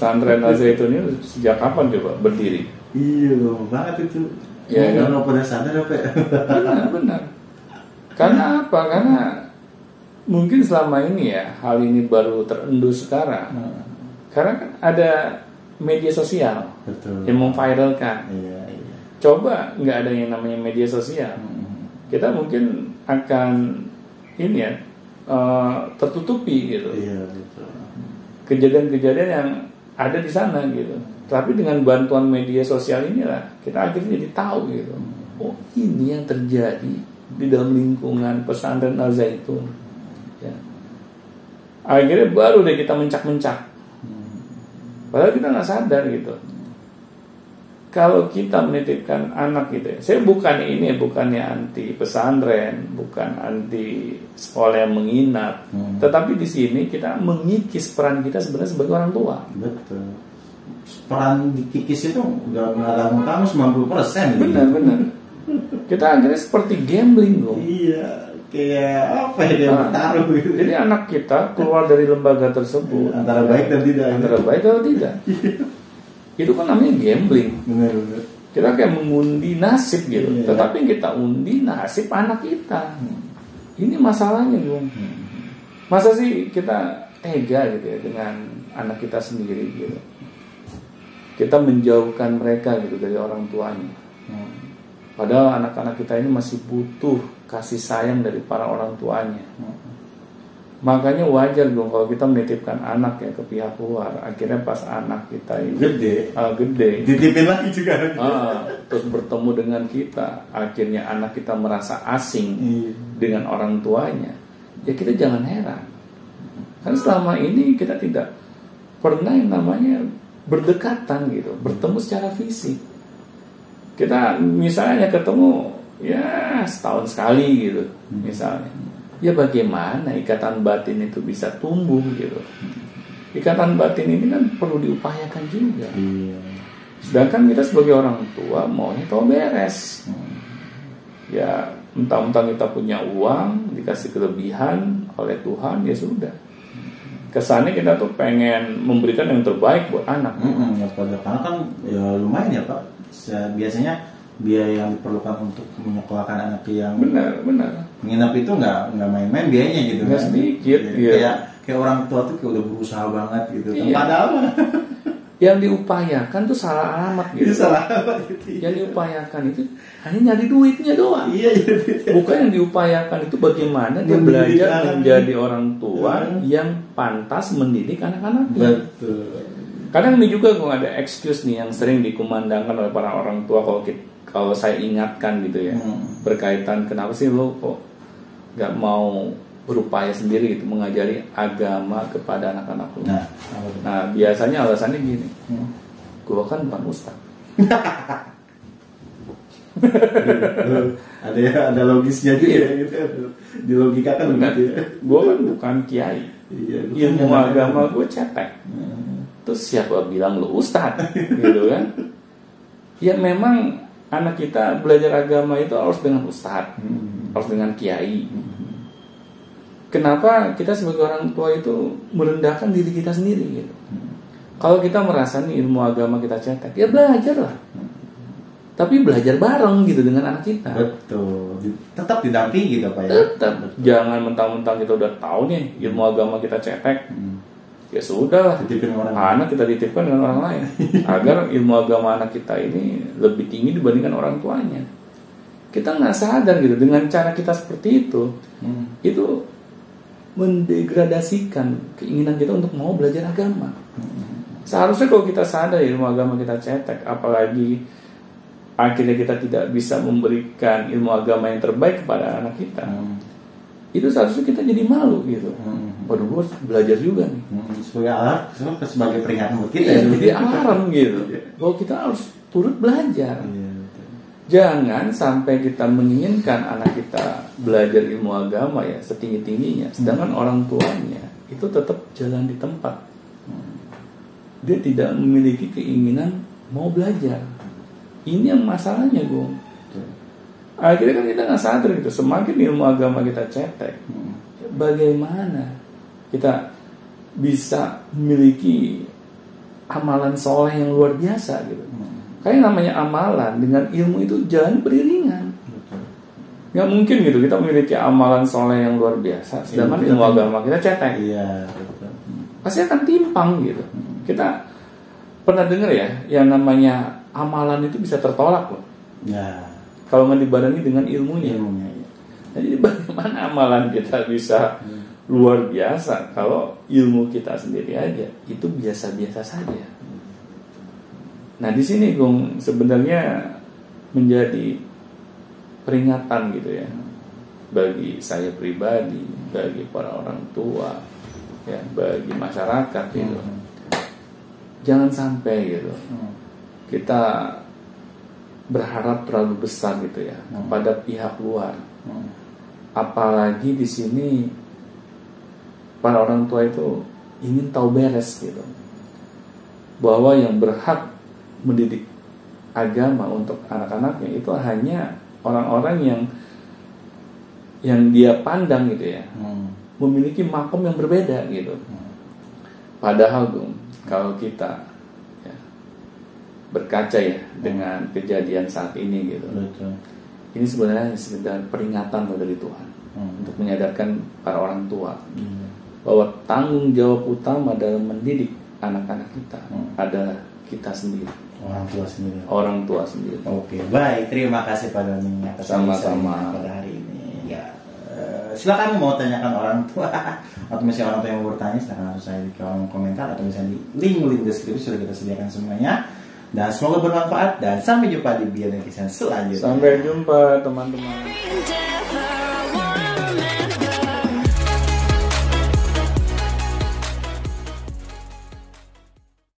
pesantren Al-Zaitun ini sejak kapan coba berdiri? Iya loh, banget itu. Ya, kan? Kalau pada sadar apa ya? Benar. Karena apa? Karena mungkin selama ini ya hal ini baru terendus sekarang. Karena kan ada media sosial. Betul. Yang memviralkan. Iya. Coba nggak ada yang namanya media sosial, kita mungkin akan ini ya tertutupi gitu. Iya, betul. Kejadian-kejadian yang ada di sana gitu. Tapi dengan bantuan media sosial inilah kita akhirnya jadi tahu gitu. Oh, ini yang terjadi di dalam lingkungan pesantren Al-Zaitun. Ya. Akhirnya baru deh kita mencak-mencak. Padahal kita nggak sadar gitu. Kalau kita menitipkan anak gitu, saya bukannya anti pesantren, bukan anti sekolah yang menginap, tetapi di sini kita mengikis peran kita sebenarnya sebagai orang tua. Betul. Peran dikikis itu udah nggak kamu 90%. Benar. Kita akhirnya seperti gambling dong. Iya, kayak apa ya, bertaruh gitu. Jadi anak kita keluar dari lembaga tersebut antara baik dan tidak. Antara baik atau tidak. Itu kan namanya gambling. Benar. Kita kayak mengundi nasib gitu. Tetapi yang kita undi nasib anak kita. Ini masalahnya, Bung. Masa sih kita tega gitu ya dengan anak kita sendiri gitu. Kita menjauhkan mereka gitu dari orang tuanya. Padahal anak-anak kita ini masih butuh kasih sayang dari para orang tuanya. Makanya wajar dong kalau kita menitipkan anak ya ke pihak luar. Akhirnya pas anak kita ini gede dititipin lagi juga. Terus bertemu dengan kita, akhirnya anak kita merasa asing dengan orang tuanya. Ya kita jangan heran. Kan selama ini kita tidak pernah yang namanya berdekatan gitu, bertemu secara fisik. Kita misalnya ketemu ya setahun sekali gitu misalnya. Ya bagaimana ikatan batin itu bisa tumbuh gitu. Ikatan batin ini kan perlu diupayakan juga. Sedangkan kita sebagai orang tua maunya tahu beres. Ya mentang-mentang kita punya uang, dikasih kelebihan oleh Tuhan, ya sudah. Kesannya kita tuh pengen memberikan yang terbaik buat anak. Karena kan ya lumayan ya Pak. Biasanya biaya yang diperlukan untuk menyekolahkan anak yang benar menginap itu nggak main-main biayanya gitu. Nggak sedikit. Kayak orang tua tuh kayak udah berusaha banget gitu. Padahal yang diupayakan tuh salah alamat gitu. Salah alamat gitu. Yang diupayakan itu hanya nyari duitnya doang. Bukan yang diupayakan itu bagaimana dia belajar menjadi orang tua yang pantas mendidik anak-anaknya. Betul. Kadang ini juga kalau ada excuse nih yang sering dikumandangkan oleh para orang tua kalau saya ingatkan gitu ya, berkaitan kenapa sih lo kok nggak mau berupaya sendiri gitu mengajari agama kepada anak-anak lo. Nah biasanya alasannya gini, gue kan bukan ustaz. ada logisnya juga gitu, dilogikakan begitu ya. Gue kan bukan kiai, ilmu agama gue cetek. Terus siapa bilang lo ustaz gitu kan? Ya memang anak kita belajar agama itu harus dengan ustaz, harus dengan kiai. Kenapa kita sebagai orang tua itu merendahkan diri kita sendiri gitu? Kalau kita merasa nih ilmu agama kita cetek, ya belajar lah. Tapi belajar bareng gitu dengan anak kita. Betul. Tetap didampingi gitu Pak ya. Tetap. Jangan mentang-mentang kita udah tahu nih ilmu agama kita cetek. Ya sudah, anak kita titipkan dengan orang lain agar ilmu agama anak kita ini lebih tinggi dibandingkan orang tuanya. Kita nggak sadar gitu dengan cara kita seperti itu mendegradasikan keinginan kita untuk mau belajar agama. Seharusnya kalau kita sadar ilmu agama kita cetek, apalagi akhirnya kita tidak bisa memberikan ilmu agama yang terbaik kepada anak kita, itu seharusnya kita jadi malu gitu. Waduh, gue belajar juga nih. Sebagai peringatan buat kita. Jadi alarm gitu. Bahwa kita harus turut belajar. Jangan sampai kita menginginkan anak kita belajar ilmu agama ya setinggi-tingginya, sedangkan orang tuanya itu tetap jalan di tempat. Dia tidak memiliki keinginan mau belajar. Ini yang masalahnya, Bung. Akhirnya kan kita nggak sadar gitu. Semakin ilmu agama kita cetek, bagaimana kita bisa memiliki amalan soleh yang luar biasa gitu. Karena namanya amalan dengan ilmu itu jangan beriringan. Nggak mungkin gitu kita memiliki amalan soleh yang luar biasa, sedangkan ilmu agama kita cetek. Iya, betul. Pasti akan timpang gitu. Kita pernah dengar ya, yang namanya amalan itu bisa tertolak loh. Ya. Kalau nggak dibarengi dengan ilmunya. Ya. Nah, jadi bagaimana amalan kita bisa luar biasa kalau ilmu kita sendiri aja itu biasa-biasa saja. Nah di sini Gung sebenarnya menjadi peringatan gitu ya bagi saya pribadi, bagi para orang tua, ya bagi masyarakat gitu. Jangan sampai gitu kita berharap terlalu besar gitu ya kepada pihak luar. Apalagi di sini para orang tua itu ingin tahu beres gitu bahwa yang berhak mendidik agama untuk anak-anaknya itu hanya orang-orang yang dia pandang gitu ya memiliki makom yang berbeda gitu. Padahal Gung, kalau kita ya, berkaca ya dengan kejadian saat ini gitu, ini sebenarnya sekedar peringatan dari Tuhan untuk menyadarkan para orang tua bahwa tanggung jawab utama dalam mendidik anak-anak kita adalah kita sendiri. Orang tua sendiri. Oke, baik. Terima kasih Pak Doni atas sama-sama pada hari ini. Ya, silakan mau tanyakan orang tua atau misalnya orang tua yang mau bertanya, silakan langsung saya di kolom komentar atau misalnya di link deskripsi sudah kita sediakan semuanya. Dan semoga bermanfaat dan sampai jumpa di Beyond Education selanjutnya. Sampai jumpa teman-teman.